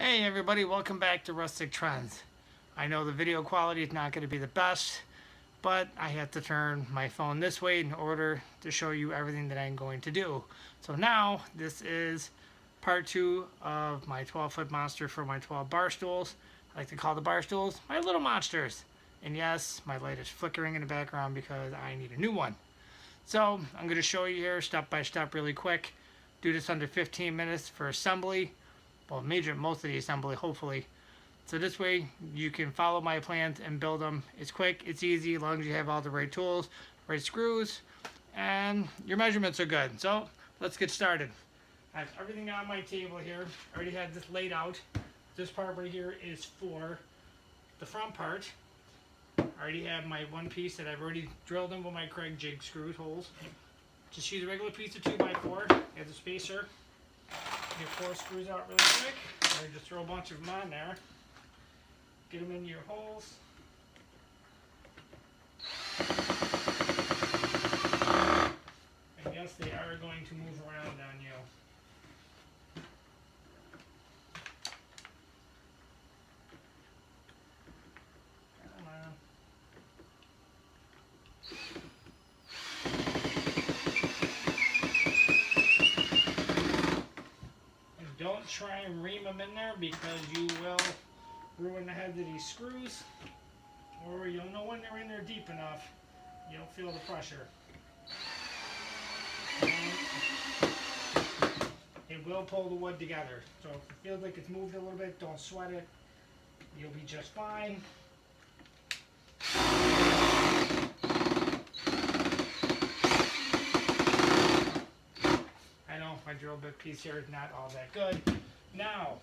Hey everybody, welcome back to Rustic Trends. I know the video quality is not going to be the best, but I have to turn my phone this way in order to show you everything that I'm going to do. So now, this is part 2 of my 12-foot monster for my 12 bar stools. I like to call the bar stools my little monsters. And yes, my light is flickering in the background because I need a new one. So I'm going to show you here step by step really quick. Do this under 15 minutes for assembly. Well, most of the assembly, hopefully. So this way, you can follow my plans and build them. It's quick, it's easy, as long as you have all the right tools, right screws, and your measurements are good. So, let's get started. I have everything on my table here. I already had this laid out. This part right here is for the front part. I already have my one piece that I've already drilled in with my Craig jig screws holes. Just use a regular piece of 2x4 as a spacer. Get 4 screws out really quick, or just throw a bunch of them on there. Get them into your holes. And yes, they are going to move around on you. Come on. Don't try and ream them in there because you will ruin the heads of these screws, or you'll know when they're in there deep enough, you'll feel the pressure. And it will pull the wood together. So if it feels like it's moved a little bit, don't sweat it. You'll be just fine. My drill bit piece here is not all that good. Now,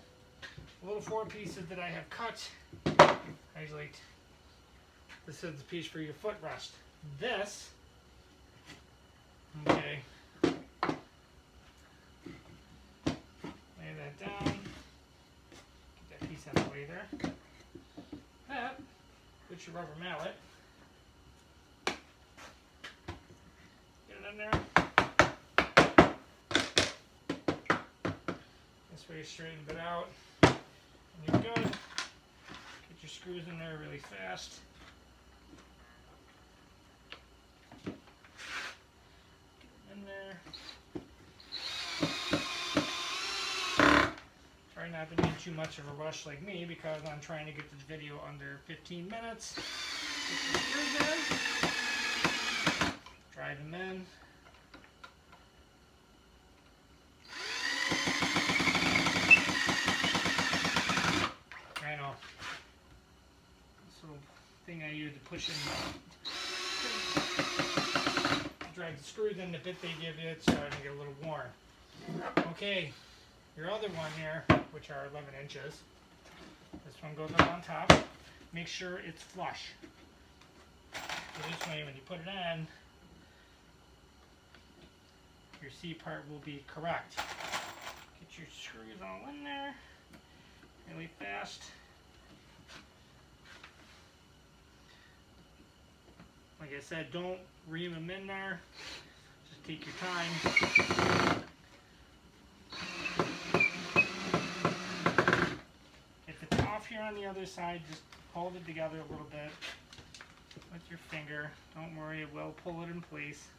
little 4 pieces that I have cut. This is the piece for your footrest. This, okay, lay that down. Get that piece out of the way there. That, put your rubber mallet. Get it in there. This way you straighten it out, and you're good. Get your screws in there really fast. Get them in there. Try not to be in too much of a rush like me because I'm trying to get this video under 15 minutes. Get the screws in. Drive them in. Thing I use to push in, drag the screws in the bit they give you. It's starting to get a little worn. Okay, your other one here, which are 11 inches, this one goes up on top. Make sure it's flush. So this way, when you put it in, your C part will be correct. Get your screws all in there really fast. Like I said, don't ream them in there. Just take your time. If it's off here on the other side, just hold it together a little bit with your finger. Don't worry, it will pull it in place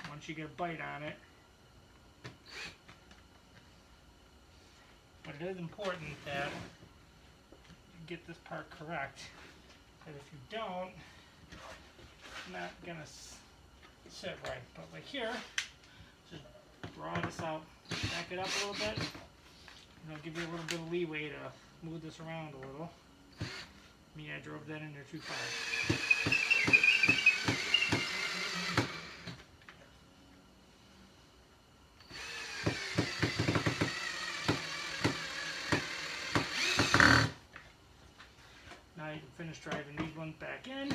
once you get a bite on it. But it is important that you get this part correct. Because if you don't, not gonna sit right, but like here, just draw this out, back it up a little bit, and it'll give you a little bit of leeway to move this around a little. Me, I drove that in there too far. Now you can finish driving these ones back in.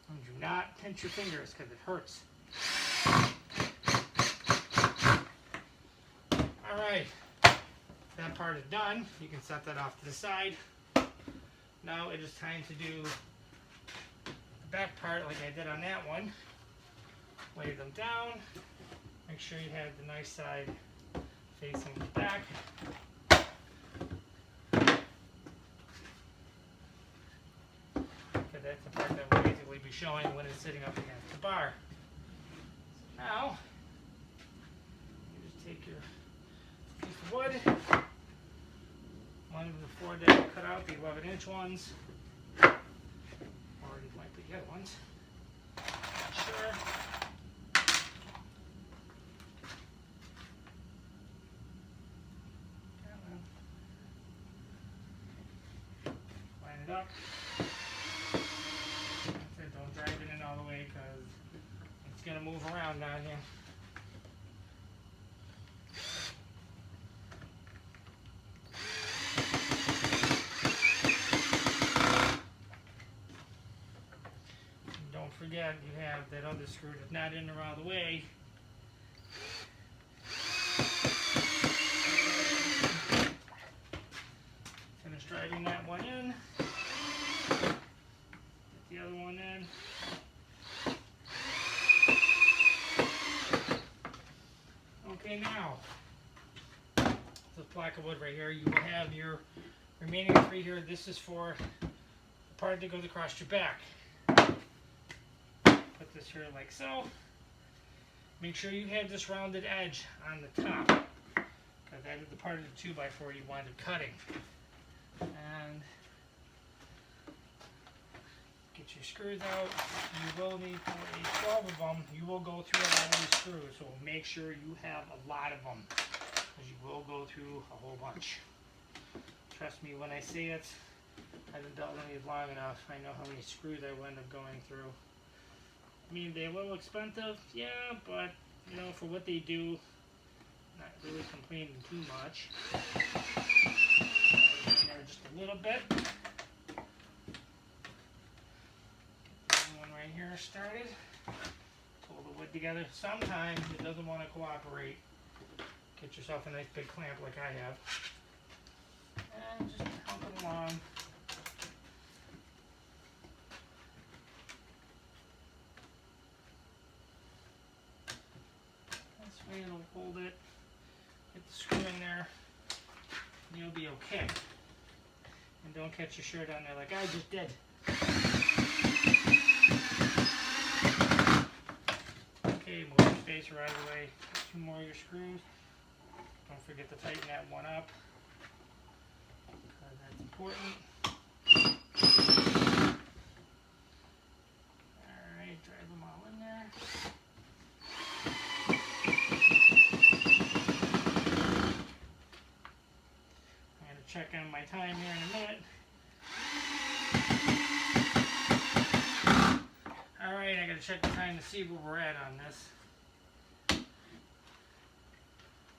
And do not pinch your fingers because it hurts. Alright, that part is done. You can set that off to the side. Now it is time to do the back part like I did on that one. Lay them down. Make sure you have the nice side facing the back. back. Okay, that's the part that will basically be showing when it's sitting up against the bar. So now, you just take your piece of wood, one of the 4 that you cut out, the 11-inch ones, or these might be the other ones, not sure. Line it up. Don't drive it in all the way because it's going to move around down here. And don't forget you have that other screw that's not in or out of the way. Finish driving that one in. Get the other one in. Okay, now, this block of wood right here, you will have your remaining 3 here. This is for the part that goes across your back. Put this here like so. Make sure you have this rounded edge on the top, because that is the part of the 2x4 you wanted cutting. And get your screws out. You will need a 12 of them. You will go through a lot of these screws, so make sure you have a lot of them, because you will go through a whole bunch. Trust me when I say it. I've been dealt with these long enough. I know how many screws I will end up going through. I mean, they're a little expensive, yeah, but you know, for what they do, not really complaining too much. There just a little bit. Right here started. Pull the wood together. Sometimes it doesn't want to cooperate. Get yourself a nice big clamp like I have. And just help it along. This way it'll hold it. Get the screw in there. And you'll be okay. And don't catch your shirt on there like I just did. Okay, move the spacer right away. 2 more of your screws. Don't forget to tighten that one up, because that's important. Alright, drive them all in there. I'm going to check on my time here in a minute. Alright, I gotta check the time to see where we're at on this.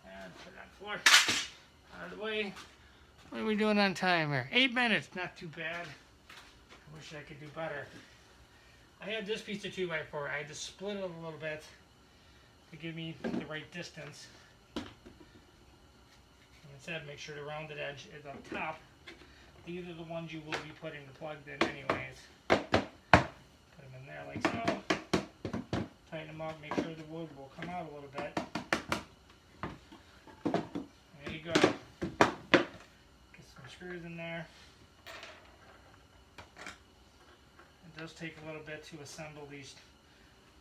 And put it on the floor. Out of the way. What are we doing on time here? 8 minutes, not too bad. I wish I could do better. I had this piece of 2x4. I had to split it a little bit to give me the right distance. And instead, make sure the rounded edge is up top. These are the ones you will be putting the plugs in anyways. Put them in there like so. Tighten them up, make sure the wood will come out a little bit. There you go. Get some screws in there. It does take a little bit to assemble these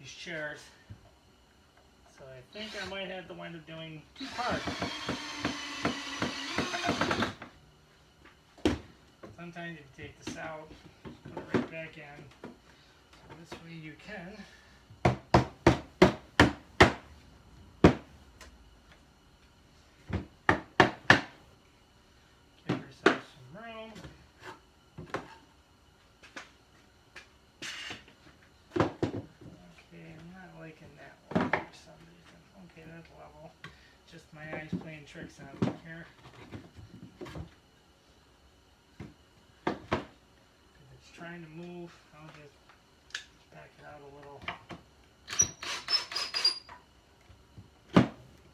chairs. So I think I might have to wind up doing 2 parts. Sometimes you take this out, put it right back in. So this way you can give yourself some room. Okay, I'm not liking that one for some reason. Okay, that's level. Just my eyes playing tricks on me here. Trying to move, I'll just back it out a little.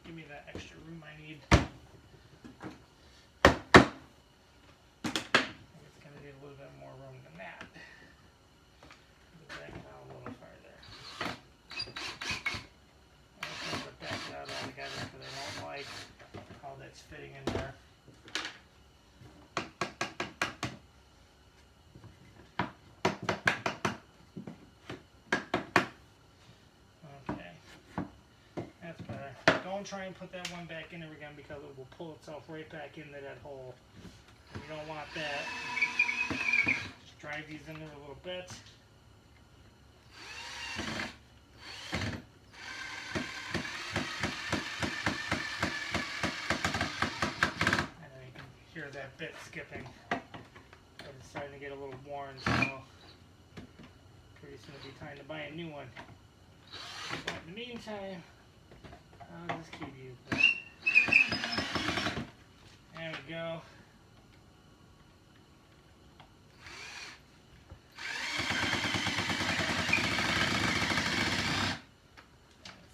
Give me that extra room I need. I think it's going to need a little bit more room than that. Back it out a little farther. I just want to back it out all together because I don't like how that it's fitting in there. Okay, that's better. Don't try and put that one back in there again because it will pull itself right back into that hole. You don't want that. Just drive these in there a little bit. And then you can hear that bit skipping. But it's starting to get a little worn, so pretty soon it'll be time to buy a new one. But in the meantime, I'll just keep using it. There we go.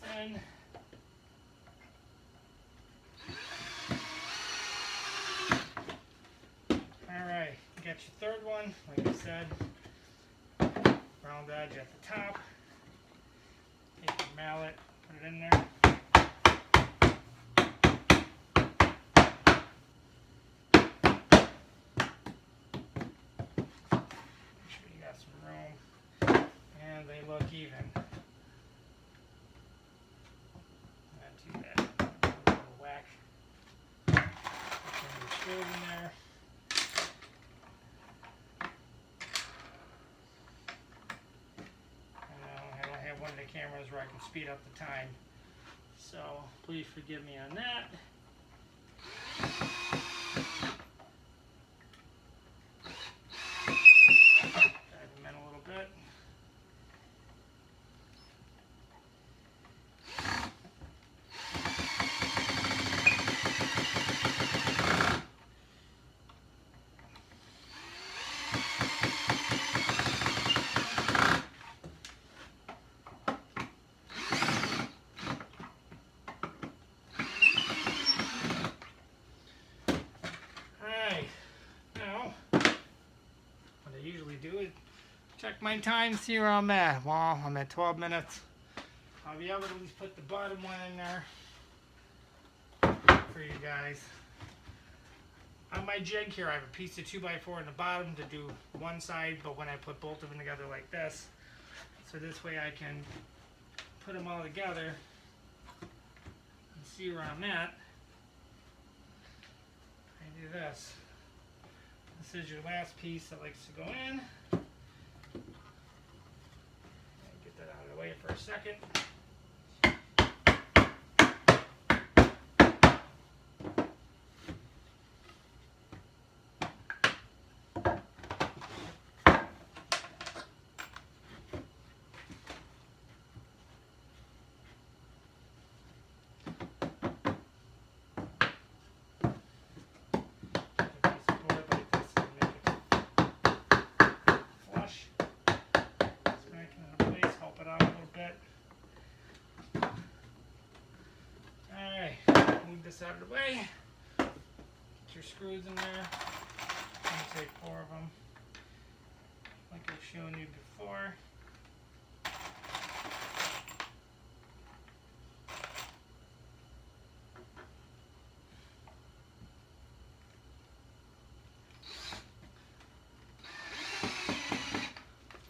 That's in. Alright, you got your third one, like I said. Round edge at the top. Take your mallet, put it in there. Make sure you got some room. And they look even. Not too bad. A little whack. Put some of the screws in there. One of the cameras where I can speed up the time, so please forgive me on that. Drive them in a little bit. Do is check my time, see where I'm at. Well, I'm at 12 minutes. I'll be able to at least put the bottom one in there for you guys. On my jig here, I have a piece of 2x4 in the bottom to do one side, but when I put both of them together like this, so this way I can put them all together and see where I'm at. I do this. This is your last piece that likes to go in. Get that out of the way for a second. This out of the way. Get your screws in there. I'm going to take 4 of them, like I've shown you before.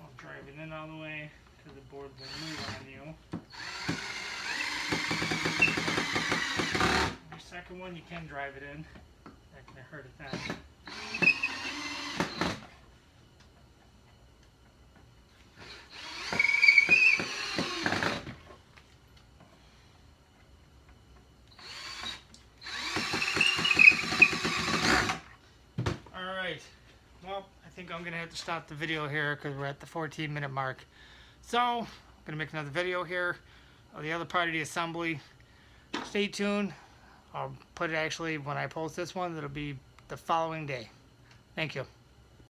I'll drive it in all the way because the board will move on you. Second one, you can drive it in. Not going to hurt it then. Alright. Well, I think I'm going to have to stop the video here because we're at the 14-minute mark. So, I'm going to make another video here of the other part of the assembly. Stay tuned. I'll put it actually when I post this one, it'll be the following day. Thank you.